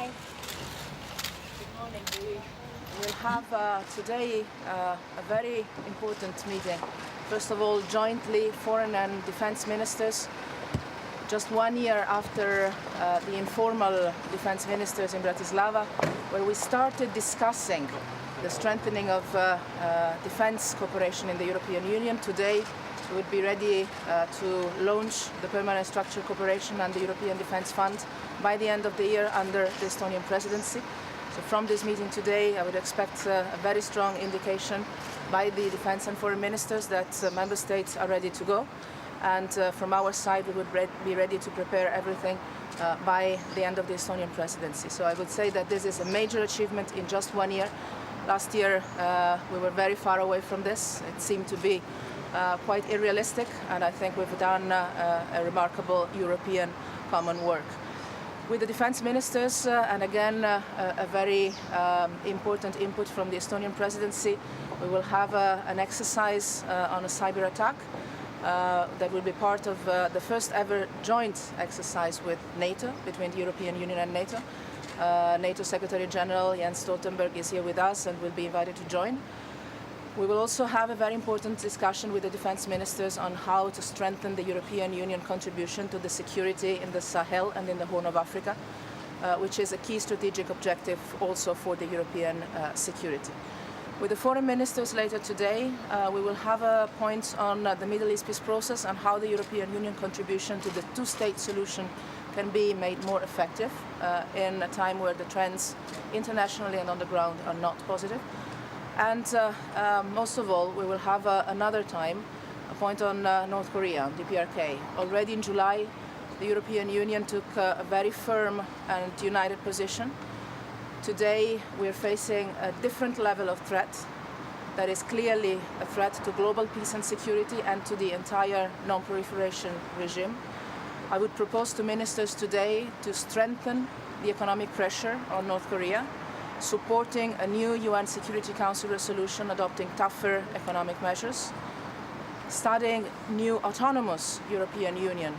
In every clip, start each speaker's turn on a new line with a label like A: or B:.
A: morning. Good morning. We will have today a very important meeting. First of all, jointly foreign and defense ministers. Just 1 year after the informal defense ministers in Bratislava, where we started discussing the strengthening of defense cooperation in the European Union. Today, we would be ready to launch the permanent structured cooperation and the European Defence Fund by the end of the year under the Estonian presidency. So from this meeting today, I would expect a very strong indication by the defence and foreign ministers that member states are ready to go. And from our side, we would be ready to prepare everything by the end of the Estonian presidency. So I would say that this is a major achievement in just 1 year. Last year, we were very far away from this. It seemed to be quite unrealistic, and I think we've done a remarkable European common work. With the defense ministers, and again, a very important input from the Estonian presidency, we will have an exercise on a cyber attack that will be part of the first ever joint exercise with NATO, between the European Union and NATO. NATO Secretary General Jens Stoltenberg is here with us and will be invited to join. We will also have a very important discussion with the defense ministers on how to strengthen the European Union contribution to the security in the Sahel and in the Horn of Africa, which is a key strategic objective also for the European security. With the foreign ministers later today, we will have a point on the Middle East peace process and how the European Union contribution to the two-state solution can be made more effective in a time where the trends internationally and on the ground are not positive. And most of all, we will have another time, a point on North Korea, DPRK. Already in July, the European Union took a very firm and united position. Today, we are facing a different level of threat that is clearly a threat to global peace and security and to the entire non-proliferation regime. I would propose to ministers today to strengthen the economic pressure on North Korea, supporting a new UN Security Council resolution adopting tougher economic measures, starting new autonomous European Union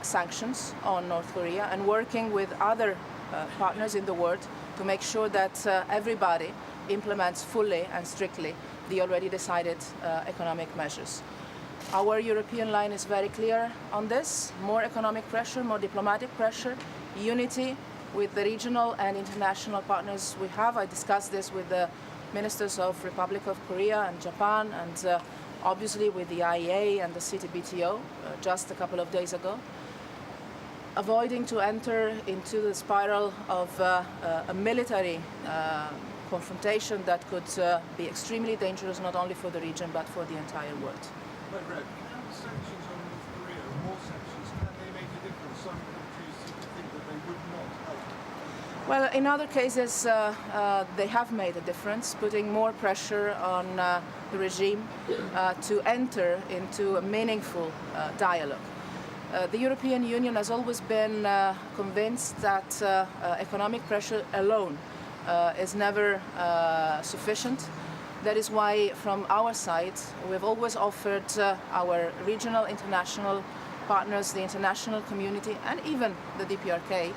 A: sanctions on North Korea, and working with other partners in the world to make sure that everybody implements fully and strictly the already decided economic measures. Our European line is very clear on this: more economic pressure, more diplomatic pressure, unity with the regional and international partners we have. I discussed this with the ministers of Republic of Korea and Japan, and obviously with the IEA and the CTBTO just a couple of days ago. Avoiding to enter into the spiral of a military confrontation that could be extremely dangerous not only for the region but for the entire world.
B: Can sanctions on North Korea, more sanctions, can they make a difference? Some countries seem to think that they would not help.
A: Well, in other cases, they have made a difference, putting more pressure on the regime to enter into a meaningful dialogue. The European Union has always been convinced that economic pressure alone is never sufficient. That is why, from our side, we've always offered our regional, international partners, the international community, and even the DPRK,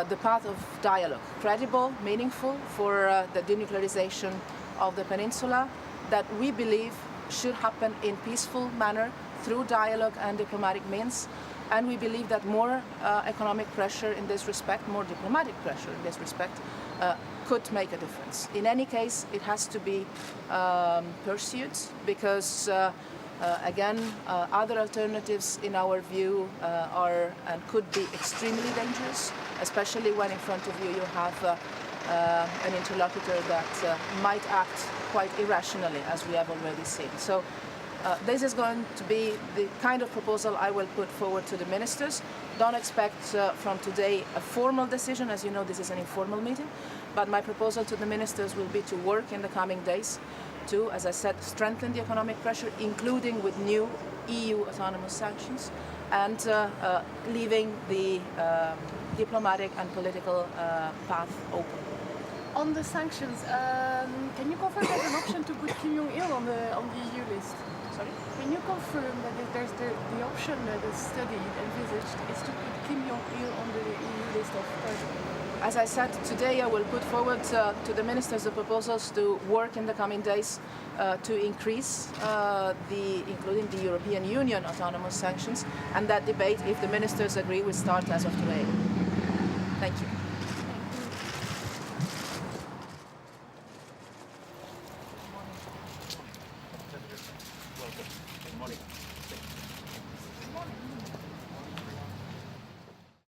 A: the path of dialogue, credible, meaningful, for the denuclearization of the peninsula, that we believe should happen in peaceful manner through dialogue and diplomatic means. And we believe that more economic pressure in this respect, more diplomatic pressure in this respect, could make a difference. In any case, it has to be pursued because, again, other alternatives in our view are and could be extremely dangerous, especially when in front of you you have an interlocutor that might act quite irrationally, as we have already seen. So this is going to be the kind of proposal I will put forward to the ministers. Don't expect from today a formal decision. As you know, this is an informal meeting. But my proposal to the ministers will be to work in the coming days to, as I said, strengthen the economic pressure, including with new EU autonomous sanctions, and leaving the diplomatic and political path open.
C: On the sanctions, can you confirm there's an option to put Kim Jong-il on the EU list?
A: Sorry?
C: Can you confirm that if there's the option, the study envisaged, is to put Kim Jong-il on the EU list of targets?
A: as I said, today I will put forward to the ministers the proposals to work in the coming days to increase including the European Union autonomous sanctions, and that debate, if the ministers agree, will start as of today. Thank you.